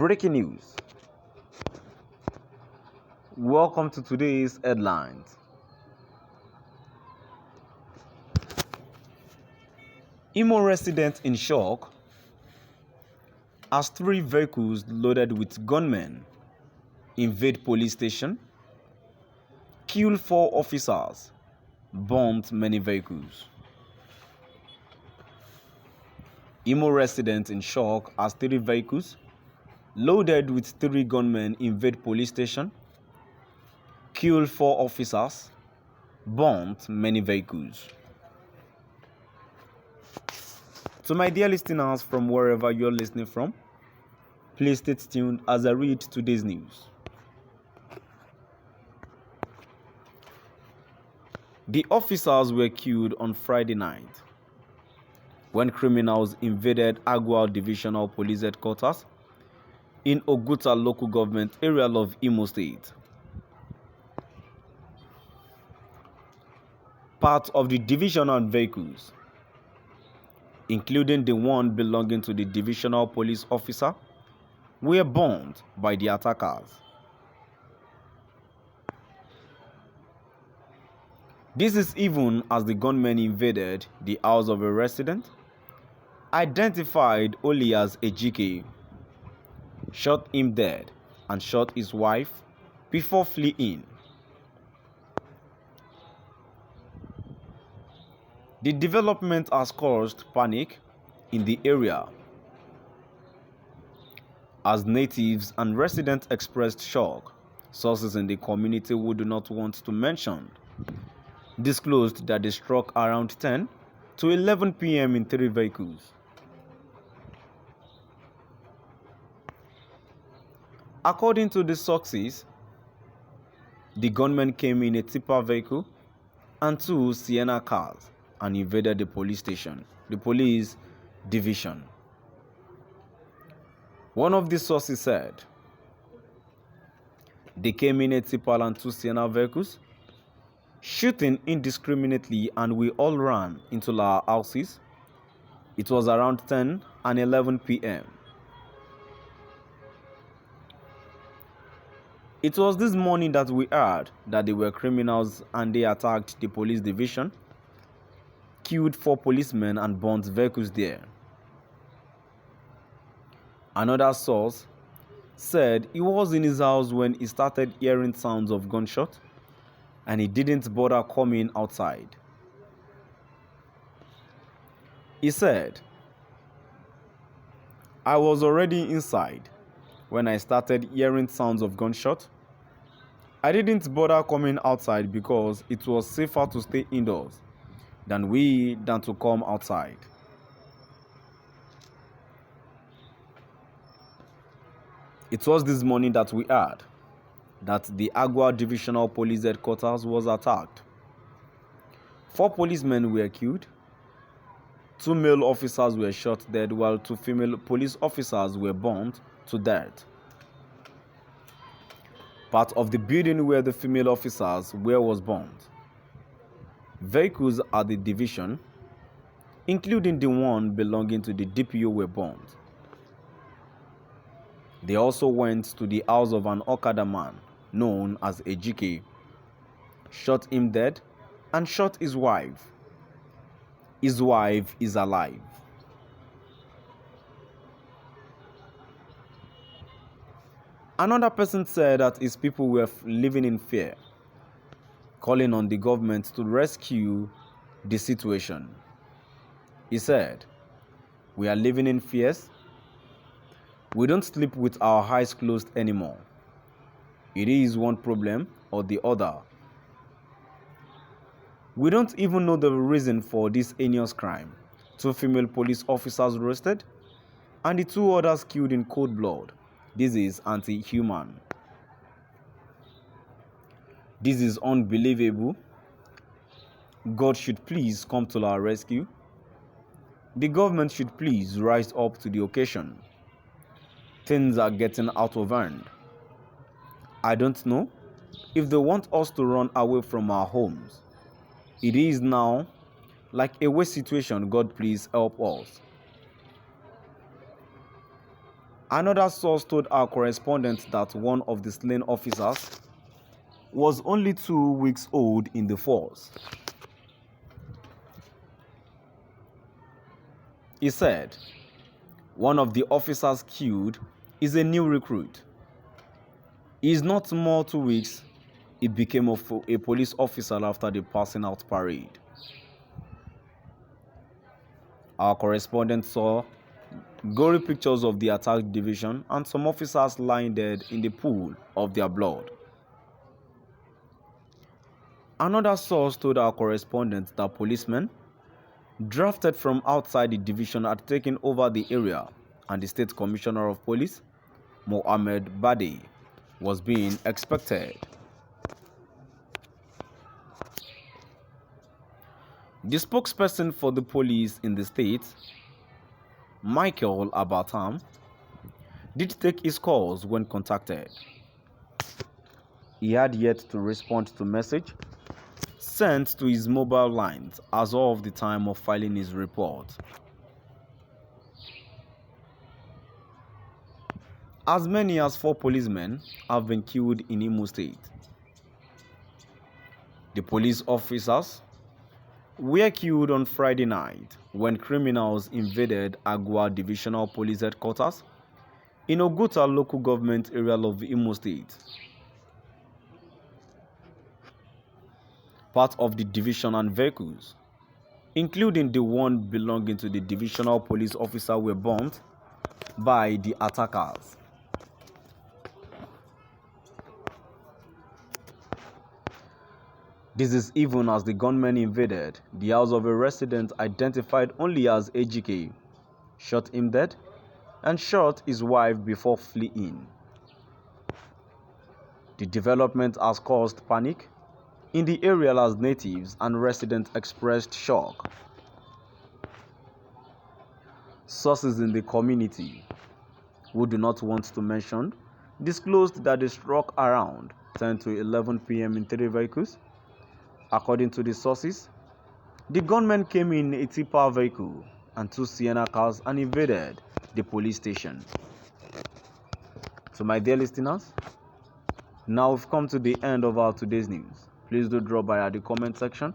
Breaking news. Welcome to today's headlines. Imo resident in Shøčk has 3 vehicles loaded with gunmen invade police station, kill 4 officers, bombed many vehicles. Imo resident in Shøčk has 3 vehicles loaded with 3 gunmen invade police station, killed 4 officers, bombed many vehicles. To my dear listeners from wherever you're listening from, please stay tuned as I read today's news. The officers were killed on Friday night when criminals invaded Agua Divisional Police Headquarters in Oguta local government area of Imo State. Part of the divisional vehicles, including the one belonging to the divisional police officer, were bombed by the attackers. This is even as the gunmen invaded the house of a resident, identified only as Ejike, shot him dead and shot his wife before fleeing. The development has caused panic in the area as natives and residents expressed shock. Sources in the community who do not want to mention disclosed that they struck around 10 to 11 p.m. in 3 vehicles. According to the sources, the gunmen came in a tipper vehicle and 2 Sienna cars and invaded the police division. One of the sources said they came in a tipper and 2 Sienna vehicles, shooting indiscriminately, and we all ran into our houses. It was around 10 and 11 p.m. It was this morning that we heard that they were criminals and they attacked the police division, killed 4 policemen and burnt vehicles there. Another source said he was in his house when he started hearing sounds of gunshot and he didn't bother coming outside. He said, "I was already inside when I started hearing sounds of gunshot. I didn't bother coming outside because it was safer to stay indoors than to come outside." It was this morning that we heard that the Agua Divisional Police Headquarters was attacked. 4 policemen were killed, 2 male officers were shot dead, while 2 female police officers were burned to death. Part of the building where the female officers were was burned. Vehicles at the division, including the one belonging to the DPO, were burned. They also went to the house of an Okada man known as Ejike, shot him dead, and shot his wife. His wife is alive. Another person said that his people were living in fear, calling on the government to rescue the situation. He said, "We are living in fears. We don't sleep with our eyes closed anymore. It is one problem or the other. We don't even know the reason for this heinous crime. 2 female police officers arrested and the 2 others killed in cold blood. This is anti-human. This is unbelievable. God should please come to our rescue. The government should please rise up to the occasion. Things are getting out of hand. I don't know if they want us to run away from our homes. It is now like a waste situation. God please help us." Another source told our correspondent that one of the slain officers was only 2 weeks old in the force. He said, one of the officers killed is a new recruit. He is not more 2 weeks. He became a police officer after the passing out parade. Our correspondent saw gory pictures of the attacked division and some officers lying dead in the pool of their blood. Another source told our correspondent that policemen drafted from outside the division had taken over the area, and the state commissioner of police, Mohammed Bade, was being expected. The spokesperson for the police in the state, Michael Abatam, did take his calls when contacted. He had yet to respond to message sent to his mobile lines as of the time of filing his report. As many as 4 policemen have been killed in Imo State. The police officers were killed on Friday night when criminals invaded Agua Divisional Police Headquarters in Oguta local government area of Imo State. Part of the division and vehicles, including the one belonging to the divisional police officer, were burnt by the attackers. This is even as the gunmen invaded the house of a resident identified only as AGK, shot him dead, and shot his wife before fleeing. The development has caused panic in the area as natives and residents expressed shock. Sources in the community, who do not want to mention, disclosed that they struck around 10 to 11 p.m. in 3 vehicles. According to the sources, the gunmen came in a tipper vehicle and 2 Sienna cars and invaded the police station. So my dear listeners, now we've come to the end of our today's news. Please do drop by at the comment section